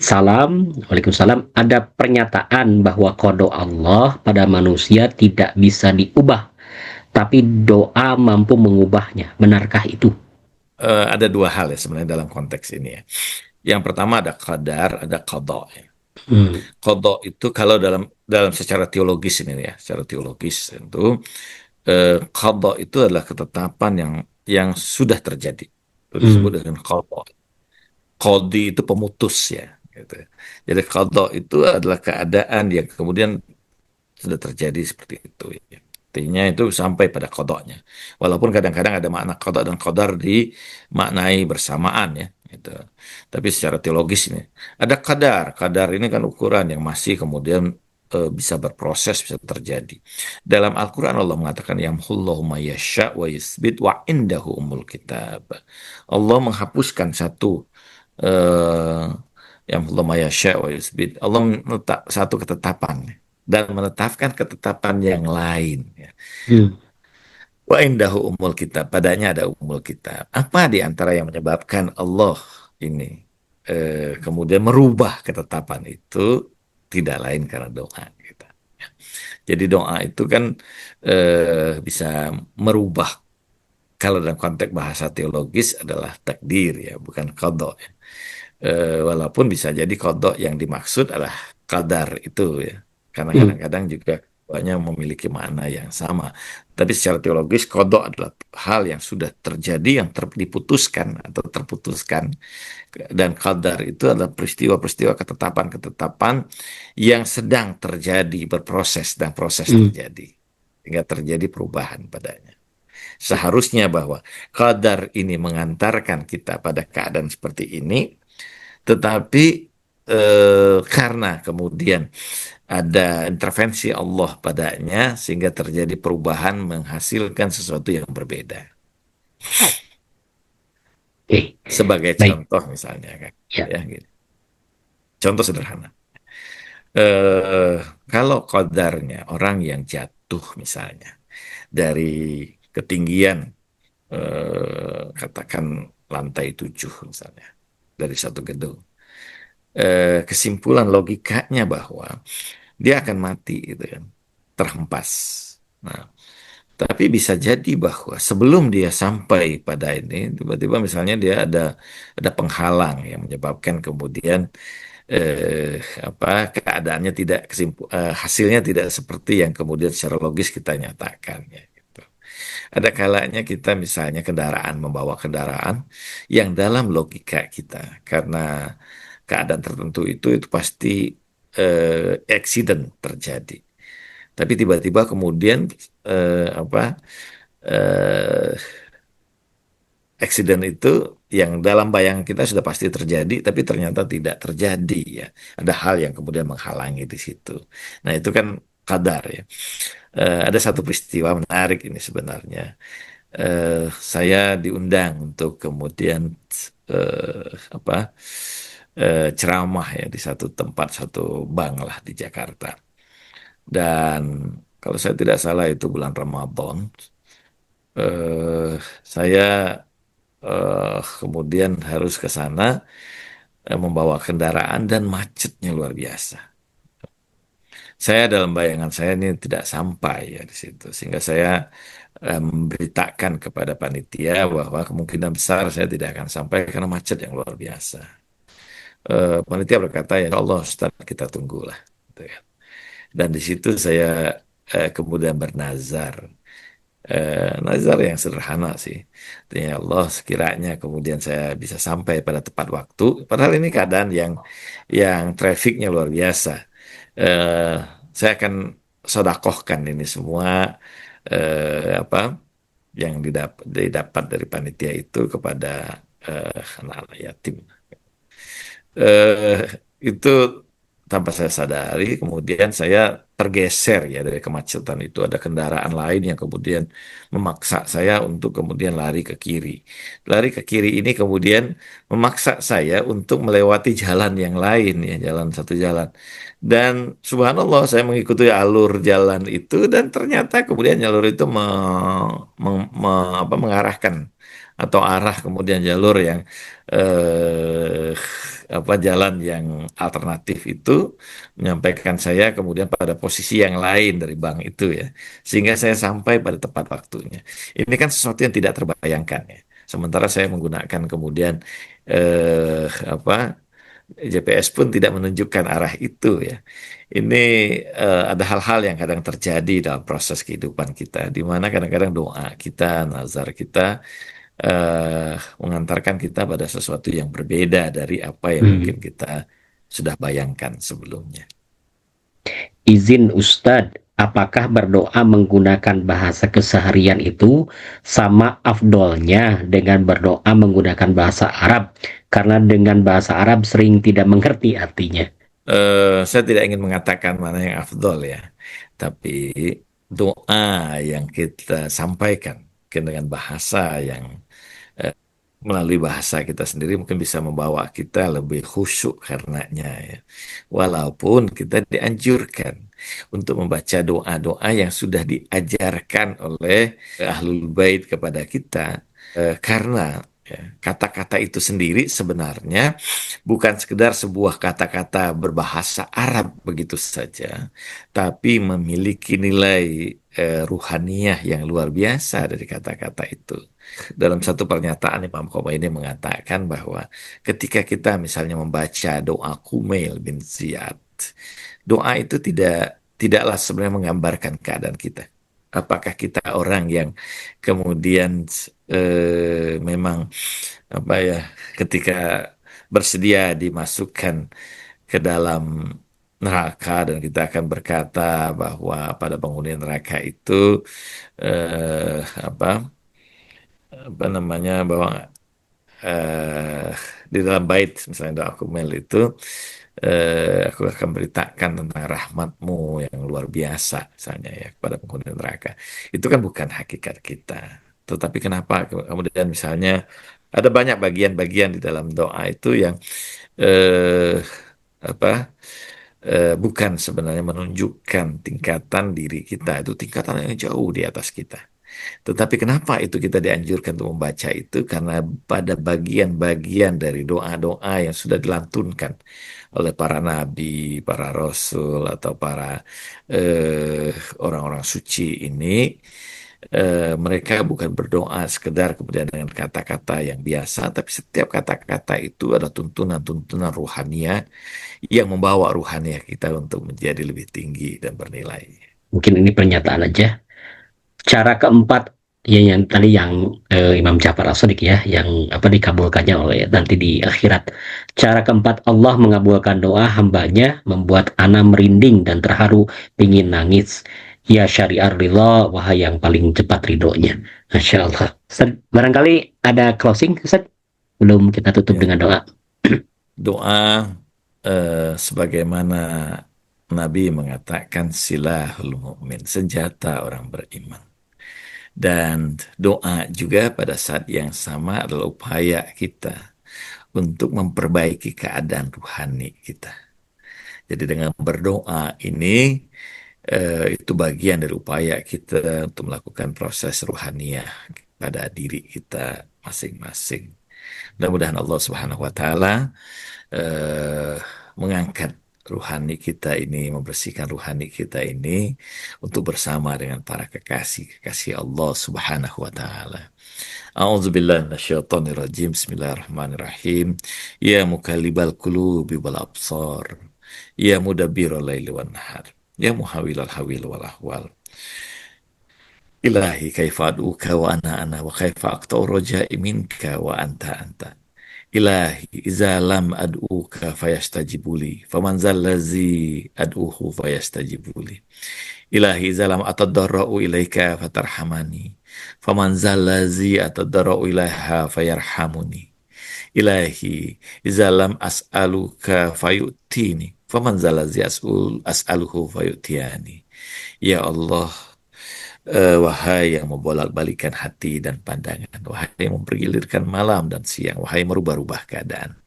Waalaikumsalam. Ada pernyataan bahwa qada Allah pada manusia tidak bisa diubah, tapi doa mampu mengubahnya. Benarkah itu? Ada dua hal ya sebenarnya dalam konteks ini ya. Yang pertama ada qadar, ada qada ya. Hmm. Qada itu kalau dalam dalam secara teologis ini ya, secara teologis tentu qada itu adalah ketetapan yang sudah terjadi. Itu disebut Hmm. dengan qada. Qadi itu pemutus ya, gitu. Jadi qada itu adalah keadaan yang kemudian sudah terjadi seperti itu ya. Artinya itu sampai pada kodoknya. Walaupun kadang-kadang ada makna kodok dan kodar dimaknai bersamaan ya. Gitu. Tapi secara teologis ini ada kadar. Kadar ini kan ukuran yang masih kemudian bisa berproses, bisa terjadi. Dalam Al-Quran Allah mengatakan yamhullahu ma yasha wa yusbit wa indahu umul kitab. Allah menghapuskan satu eh, yamhullahu ma yasha wa yusbit. Allah meletak satu ketetapan dan menetapkan ketetapan yang lain. Ya. Hmm. Wa indahu umul kitab, padanya ada umul kitab. Apa di antara yang menyebabkan Allah ini kemudian merubah ketetapan itu tidak lain karena doa kita. Jadi doa itu kan bisa merubah kalau dalam konteks bahasa teologis adalah takdir ya, bukan qada ya. Walaupun bisa jadi kodok yang dimaksud adalah kadar itu ya. Karena Hmm. kadang-kadang juga banyak memiliki makna yang sama. Tapi secara teologis kodok adalah hal yang sudah terjadi yang diputuskan atau terputuskan. Dan kadar itu adalah peristiwa-peristiwa ketetapan-ketetapan yang sedang terjadi, berproses dan proses Hmm. terjadi. Sehingga terjadi perubahan padanya. Seharusnya bahwa kadar ini mengantarkan kita pada keadaan seperti ini, tetapi karena kemudian ada intervensi Allah padanya sehingga terjadi perubahan menghasilkan sesuatu yang berbeda. Oke, Sebagai baik. contoh misalnya kan, Ya. ya gitu. Contoh sederhana. Eh Kalau qadarnya orang yang jatuh misalnya dari ketinggian katakan lantai 7 misalnya dari satu gedung. Kesimpulan logikanya bahwa dia akan mati gitu kan, terhempas. Nah, tapi bisa jadi bahwa sebelum dia sampai pada ini, tiba-tiba misalnya dia ada penghalang yang menyebabkan kemudian eh, apa keadaannya tidak hasilnya tidak seperti yang kemudian secara logis kita nyatakan ya. Gitu. Ada kalanya kita misalnya kendaraan membawa kendaraan yang dalam logika kita karena keadaan tertentu itu pasti accident terjadi. Tapi tiba-tiba kemudian apa eh, accident itu yang dalam bayangan kita sudah pasti terjadi, tapi ternyata tidak terjadi ya. Ada hal yang kemudian menghalangi di situ. Nah itu kan kadar ya. Ada satu peristiwa menarik ini sebenarnya. Saya diundang untuk kemudian eh, apa ceramah ya di satu tempat satu bank lah di Jakarta. Dan kalau saya tidak salah itu bulan Ramadan. Saya kemudian harus ke sana membawa kendaraan dan macetnya luar biasa. Saya dalam bayangan saya ini tidak sampai ya di situ, sehingga saya memberitakan kepada panitia bahwa kemungkinan besar saya tidak akan sampai karena macet yang luar biasa. Panitia berkata ya Allah, Ustaz, kita tunggulah. Gitu ya. Dan di situ saya kemudian bernazar. Nazar yang sederhana sih. Ya Allah, sekiranya kemudian saya bisa sampai pada tepat waktu. Padahal ini keadaan yang trafiknya luar biasa. Eh, saya akan sodakohkan ini semua apa yang didapat dari panitia itu kepada anak-anak yatim. eh itu tanpa saya sadari, kemudian saya tergeser ya dari kemacetan itu. Ada kendaraan lain yang kemudian memaksa saya untuk kemudian lari ke kiri. Lari ke kiri ini kemudian memaksa saya untuk melewati jalan yang lain ya, jalan satu jalan. Dan subhanallah saya mengikuti alur jalan itu dan ternyata kemudian jalur itu mengarahkan atau arah kemudian jalur yang eh, apa jalan yang alternatif itu menyampaikan saya kemudian pada posisi yang lain dari bank itu ya, sehingga saya sampai pada tepat waktunya. Ini kan sesuatu yang tidak terbayangkan ya. Sementara saya menggunakan kemudian eh, apa GPS pun tidak menunjukkan arah itu ya. Ini ada hal-hal yang kadang terjadi dalam proses kehidupan kita, di mana kadang-kadang doa kita, nazar kita mengantarkan kita pada sesuatu yang berbeda dari apa yang mungkin Hmm. kita sudah bayangkan sebelumnya. Izin Ustadz, apakah berdoa menggunakan bahasa keseharian itu sama afdolnya dengan berdoa menggunakan bahasa Arab? Karena dengan bahasa Arab sering tidak mengerti artinya. Saya tidak ingin mengatakan mana yang afdol ya, tapi doa yang kita sampaikan dengan bahasa yang eh, melalui bahasa kita sendiri mungkin bisa membawa kita lebih khusyuk karenanya ya. Walaupun kita dianjurkan untuk membaca doa-doa yang sudah diajarkan oleh Ahlul Bait kepada kita. Karena ya, kata-kata itu sendiri sebenarnya bukan sekedar sebuah kata-kata berbahasa Arab begitu saja, tapi memiliki nilai ruhaniyah yang luar biasa dari kata-kata itu. Dalam satu pernyataan Imam Khomeini mengatakan bahwa ketika kita misalnya membaca doa Kumail bin Ziyad, doa itu tidaklah sebenarnya menggambarkan keadaan kita. Apakah kita orang yang kemudian memang apa ya ketika bersedia dimasukkan ke dalam neraka dan kita akan berkata bahwa pada penghuni neraka itu eh, apa apa namanya bahwa eh, di dalam bait misalnya doa kumel itu aku akan beritakan tentang rahmatmu yang luar biasa misalnya ya kepada penghuni neraka. Itu kan bukan hakikat kita. Tetapi kenapa kemudian misalnya ada banyak bagian-bagian di dalam doa itu yang eh, apa bukan sebenarnya menunjukkan tingkatan diri kita, itu tingkatan yang jauh di atas kita. Tetapi kenapa itu kita dianjurkan untuk membaca itu? Karena pada bagian-bagian dari doa-doa yang sudah dilantunkan oleh para nabi, para rasul, atau para eh, orang-orang suci ini, mereka bukan berdoa sekedar kemudian dengan kata-kata yang biasa, tapi setiap kata-kata itu ada tuntunan-tuntunan ruhania yang membawa ruhania kita untuk menjadi lebih tinggi dan bernilai. Mungkin ini pernyataan aja. Cara keempat, ya yang tadi yang Imam Ja'far As-Shadiq ya, yang apa dikabulkannya oleh nanti di akhirat. Cara keempat, Allah mengabulkan doa hambanya, membuat ana merinding dan terharu, ingin nangis. Ya syari'ar ridha, wahai yang paling cepat ridhonya. Masya Allah. Ustaz, barangkali ada closing, Ustaz? Belum kita tutup Ya, dengan doa. doa sebagaimana Nabi mengatakan silahul mukmin, senjata orang beriman. Dan doa juga pada saat yang sama adalah upaya kita untuk memperbaiki keadaan ruhani kita. Jadi dengan berdoa ini itu bagian dari upaya kita untuk melakukan proses ruhaniyah pada diri kita masing-masing. Mudah-mudahan Allah Subhanahu wa taala eh, mengangkat ruhani kita ini, membersihkan ruhani kita ini untuk bersama dengan para kekasih-kekasih Allah Subhanahu wa taala. A'udzubillahi minasyaitonirrajim. Bismillahirrahmanirrahim. Ya mukallibal qulubi wal absar. Ya mudabbiral laili wan nahar. Ya muhawilal hawil wal ahwal. Ilahi kaifa ad'uka wa ana wa kaifa aqta'u raja'i minka wa anta. Ilahi iza lam ad'uka fayastajibuli faman zallazi ad'uhu fayastajibuli. Ilahi iza lam atadarra'u ilaika fatarhamani faman zallazi atadarra'u ilaiha fayarhamuni. Ilahi iza lam as'aluka fayu'tini faman zallazi as'aluhu fayu'tiyani. Ya Allah, wahai yang membolak-balikan hati dan pandangan, wahai yang mempergilirkan malam dan siang, wahai yang merubah-rubah keadaan.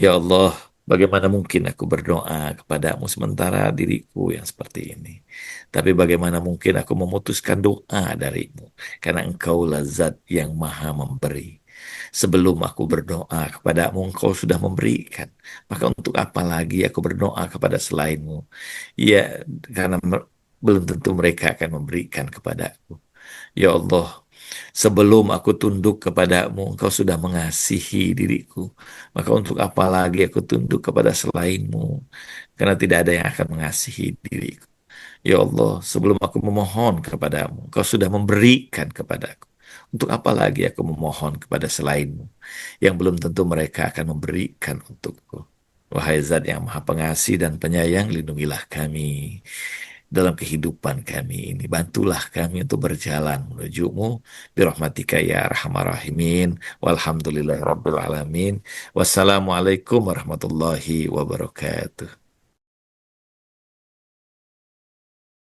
Ya Allah, bagaimana mungkin aku berdoa kepadamu sementara diriku yang seperti ini? Tapi bagaimana mungkin aku memutuskan doa darimu? Karena engkau lazat yang maha memberi. Sebelum aku berdoa kepadamu, engkau sudah memberikan. Maka untuk apa lagi aku berdoa kepada selainmu? Ya, karena belum tentu mereka akan memberikan kepadaku. Ya Allah, sebelum aku tunduk kepadamu, engkau sudah mengasihi diriku. Maka untuk apa lagi aku tunduk kepada selainmu? Karena tidak ada yang akan mengasihi diriku. Ya Allah, sebelum aku memohon kepadamu, engkau sudah memberikan kepadaku. Untuk apa lagi aku memohon kepada selainmu, yang belum tentu mereka akan memberikan untukku. Wahai Zat yang Maha Pengasih dan Penyayang, lindungilah kami dalam kehidupan kami ini. Bantulah kami untuk berjalan menujumu. Birahmatika ya Arhamar Rahimin. Walhamdulillahirabbil alamin. Wassalamualaikum warahmatullahi wabarakatuh.